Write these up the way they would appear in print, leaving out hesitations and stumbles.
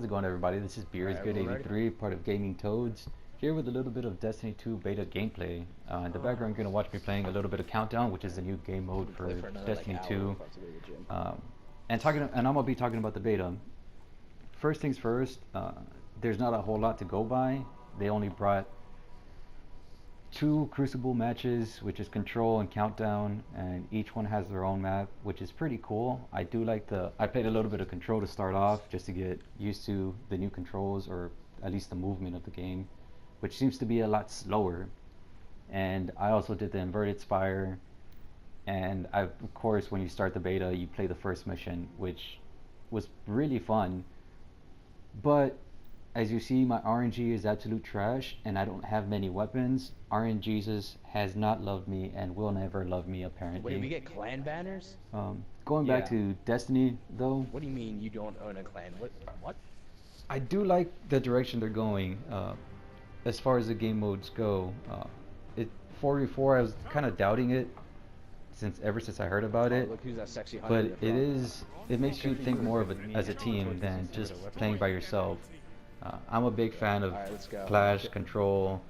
How's it going, everybody? This is Beers Alright, Good everyone ready? 83, part of Gaming Toads, here with a little bit of Destiny 2 beta gameplay. In the background, you're going to watch me playing a little bit of Countdown, which is the new game mode I'm for gonna play for another like Destiny hour 2. before I have to go to the gym. And I'm going to be talking about the beta. First things first, there's not a whole lot to go by. They only brought 2 Crucible matches, which is Control and Countdown, and each one has their own map, which is pretty cool. I played a little bit of Control to start off, just to get used to the new controls, or at least the movement of the game, which seems to be a lot slower. And I also did the Inverted Spire, and of course, when you start the beta, you play the first mission, which was really fun. But as you see, my RNG is absolute trash, and I don't have many weapons. RNGesus has not loved me and will never love me, apparently. Wait, we get clan banners? Going back Yeah. to Destiny, though, What do you mean you don't own a clan? What? I do like the direction they're going. As far as the game modes go, 4v4, I was kind of doubting it ever since I heard about it. Look who's that sexy But hunter it makes you think more of it as a team than just playing by yourself. I'm a big fan of Alright, let's go. Clash, Control,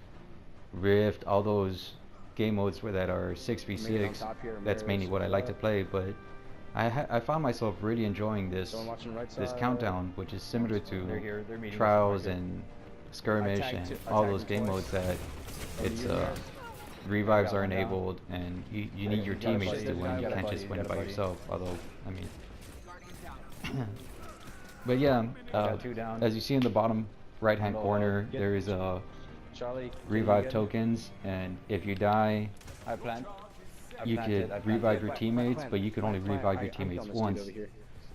Rift, all those game modes that are Make it 6v6. on top here, That's mainly what I like to play, but I found myself really enjoying this Someone watching right this side. Countdown, which is similar They're to here, they're meeting us Trials right here. and Skirmish I and tagged all him those game twice. modes that it's you guys? revives got are one down. enabled, and you need your You got a teammates buddy, to you win. got You a can't buddy, just you win got a by buddy. yourself. Although, I mean, but yeah, Got 2 down. as you see in the bottom right-hand Hello, corner, get- there is Charlie, revive tokens, and if you die, I planted. you could revive your teammates, but you can only revive your teammates once.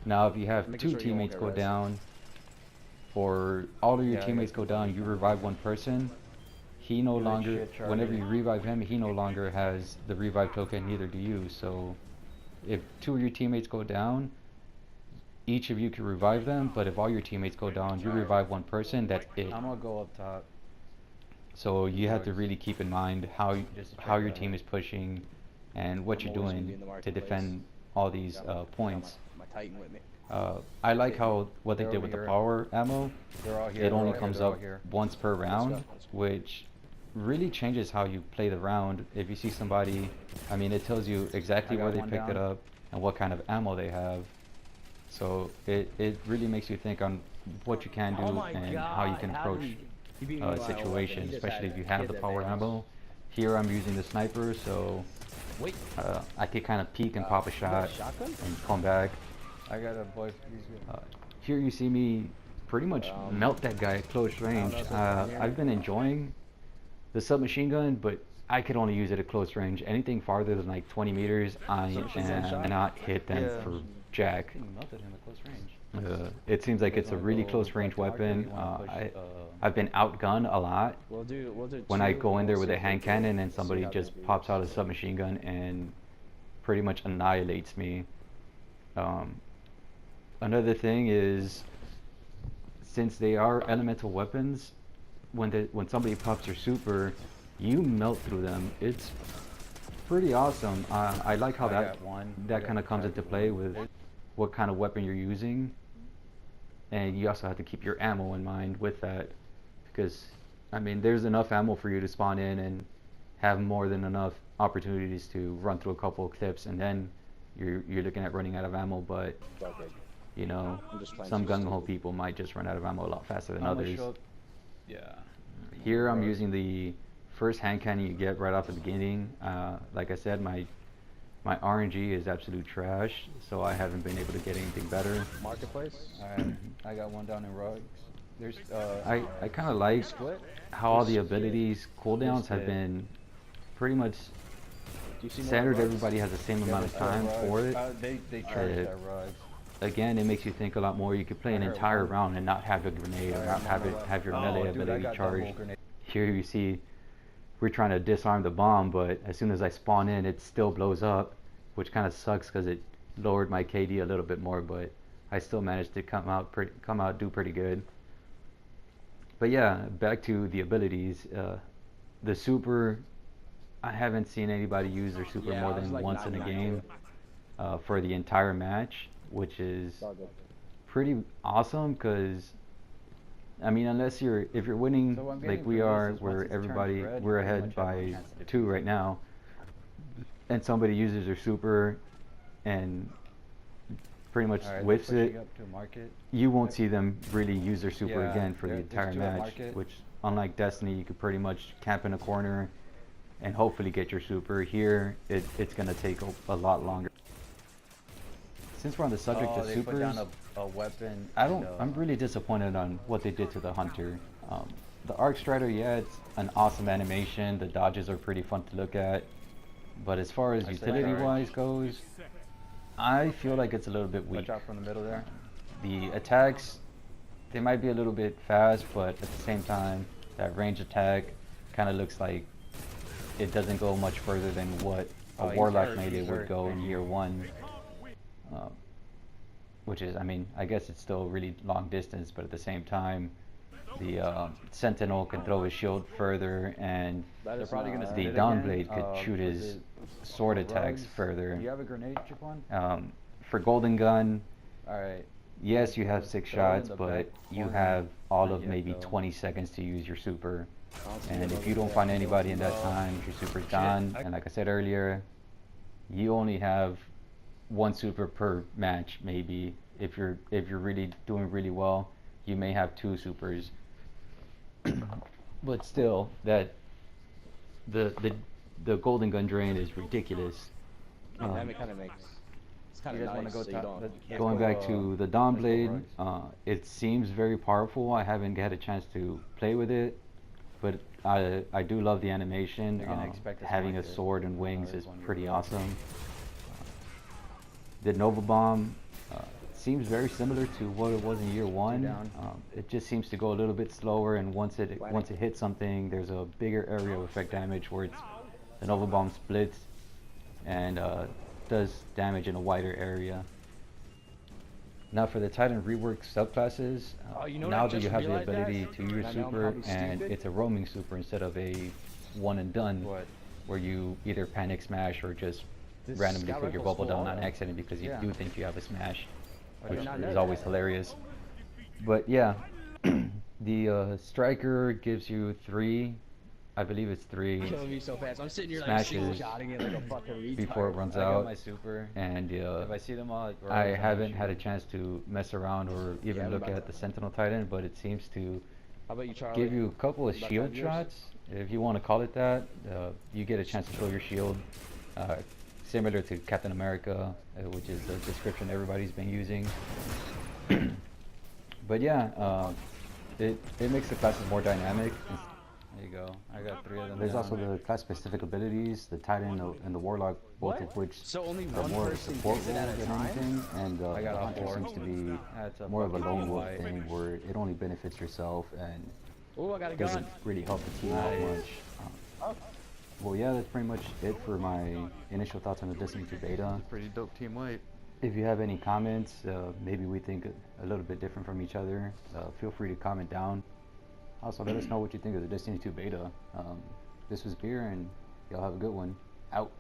Now, if you have Making 2 sure you won't teammates get go res. down, or all of your Yeah, I teammates got go down, you revive one person, he no You're like longer, shit, Charlie. whenever you revive him, he no longer has the revive token, neither do you. So, if 2 of your teammates go down, each of you can revive them, but if all your teammates go down, you revive one person, that's it. I'm gonna go up top. So you have to really keep in mind how Just to how check your that team out. is pushing and what I'm you're always gonna be doing in the to marketplace. defend all these Got my- points. My Titan with me. I like how what they They're did over with the here. power ammo. They're all here. It they're only all comes here, they're all up here. once per round, Let's go. which really changes how you play the round. If you see somebody, I mean, it tells you exactly I got where they one picked it down. up and what kind of ammo they have. So it really makes you think on what you can do Oh my and how you God, can how approach did he beat me by a situation, weapon. He just especially had if you a have kid the that power vanished. ammo. Here I'm using the sniper, so Wait. I could kind of peek and pop a You got shot a shotgun? and come back. I got a boy. Here you see me pretty much melt that guy at close range. know if it's down here. I've been enjoying the submachine gun, but I could only use it at close range. Anything farther than like 20 meters, I Submachine gun shot? cannot hit them Yeah. for jack. Melted him at close range. It seems like You it's guys a wanna really go close range back to arcade? weapon. You wanna push, I've been outgunned a lot We'll do when I two, go in and there we'll with see a if hand they cannon do. and See somebody how they just do. pops out a submachine gun and pretty much annihilates me. Another thing is, since they are elemental weapons, when somebody pops their super, you melt through them. It's pretty awesome. I like how I that got one. that kind of comes into play with what kind of weapon you're using, and you also have to keep your ammo in mind with that, because I mean there's enough ammo for you to spawn in and have more than enough opportunities to run through a couple of clips, and then you're looking at running out of ammo. But Okay. you know, I'm just playing some too gung ho stupid. people might just run out of ammo a lot faster than I'm gonna others. show- Yeah. Here I'm using the first hand cannon you get right off the beginning. Like I said, my RNG is absolute trash, so I haven't been able to get anything better. Marketplace. I got one down in rugs. There's I kind of like split. how all the There's abilities cooldowns have split. been pretty much Do you see more standard. rugs? Everybody has the same amount of time for it. They charge Uh, that rugs. Again, it makes you think a lot more. You could play an I heard entire one. round and not have a grenade or not have your melee ability charged. Here you see we're trying to disarm the bomb, but as soon as I spawn in, it still blows up, which kind of sucks because it lowered my KD a little bit more, but I still managed to do pretty good. But yeah, back to the abilities. The super, I haven't seen anybody use their super Yeah, more I was than like once in a 99 game for the entire match, which is It's all good. pretty awesome because I mean, unless if you're winning So what I'm like getting we from are, this is once where it's turned everybody red, we're you pretty ahead much have no by chance to defeat 2 it. right now, and somebody uses their super and pretty much Alright, they're whiffs it, pushing up to market. you won't see them really use their super Yeah, again for the there's entire 2 at match, market. which unlike Destiny, you could pretty much camp in a corner and hopefully get your super. Here, it's going to take a lot longer. Since we're on the subject Oh, of they put down supers, a weapon. I'm really disappointed on what they did to the Hunter. The Arc Strider, yeah, it's an awesome animation. The dodges are pretty fun to look at. But as far as I said utility-wise goes, I feel like it's a little bit weak. Watch out from the middle there. The attacks, they might be a little bit fast, but at the same time, that range attack kind of looks like it doesn't go much further than what a he's Warlock hurt, melee he's would hurt. go in year 1. Which is, I mean, I guess it's still really long distance, but at the same time, the Sentinel can throw his shield further, and They're probably gonna the split it Dawnblade again. could shoot Was his it sword attacks Rugs? further. Do you have a grenade, Chipon? For Golden Gun, Alright. yes, you have 6 Throw it in shots, the but back you corner. have all Not of yet, maybe though. 20 seconds to use your super. I'll see And about if you don't that. find anybody in that Oh. time, your super's gone. And like I said earlier, you only have 1 super per match, maybe. If you're really doing really well, you may have 2 supers. But still, that the Golden Gun drain is ridiculous. I mean, that kind of makes. It's kind You of guys wanna nice. go So you top- don't. let's- You can't Going go- back to the let's go Dawnblade, Rugs. it seems very powerful. I haven't had a chance to play with it, but I do love the animation. You're gonna expect us to Having a like it. sword and wings there's is one pretty here. awesome. The Nova Bomb seems very similar to what it was in year 1. down. It just seems to go a little bit slower, and once it hits something, there's a bigger area of effect damage where the Nova Bomb splits and does damage in a wider area. Now for the Titan rework subclasses, Oh, you know what now I that just you have the realized, ability guys? to use I know I'm super, probably and stupid. it's a roaming super instead of a one and done, What? where you either panic smash or just This randomly scout put your rifle's bubble full down on auto. accident because you Yeah. do think you have a smash, I did which not know is that. always hilarious. But yeah, the striker gives you 3, I believe it's 3 Killing me so fast. I'm sitting here like single smashes shotting it like a fucking retard. before it runs I got out. my super. And If I see them all at Rugs, I I'm gonna haven't shoot had a them. chance to mess around or even I'm look about at to. the Sentinel Titan, but it seems to How about you, Charlie? give you a couple of About shield 5 years? shots, if you want to call it that. You get a chance to throw your shield, similar to Captain America, which is the description everybody's been using. But yeah, it makes the classes more dynamic. There you go. I got 3 of them. There's down. also the class-specific abilities, the Titan and the Warlock, both What? of which So only are one more person support gets it at roles a than time? anything, and I got the a Hunter 4. seems to be That's a more of a fucking lone wolf fight. thing, where it only benefits yourself and Oh, I got a doesn't gun. really help the team out Nice. much. Well, yeah, that's pretty much it for my initial thoughts on the Destiny 2 beta. Pretty dope team wipe. If you have any comments, maybe we think a little bit different from each other, feel free to comment down. Also, let us know what you think of the Destiny 2 beta. This was Beer, and y'all have a good one. Out.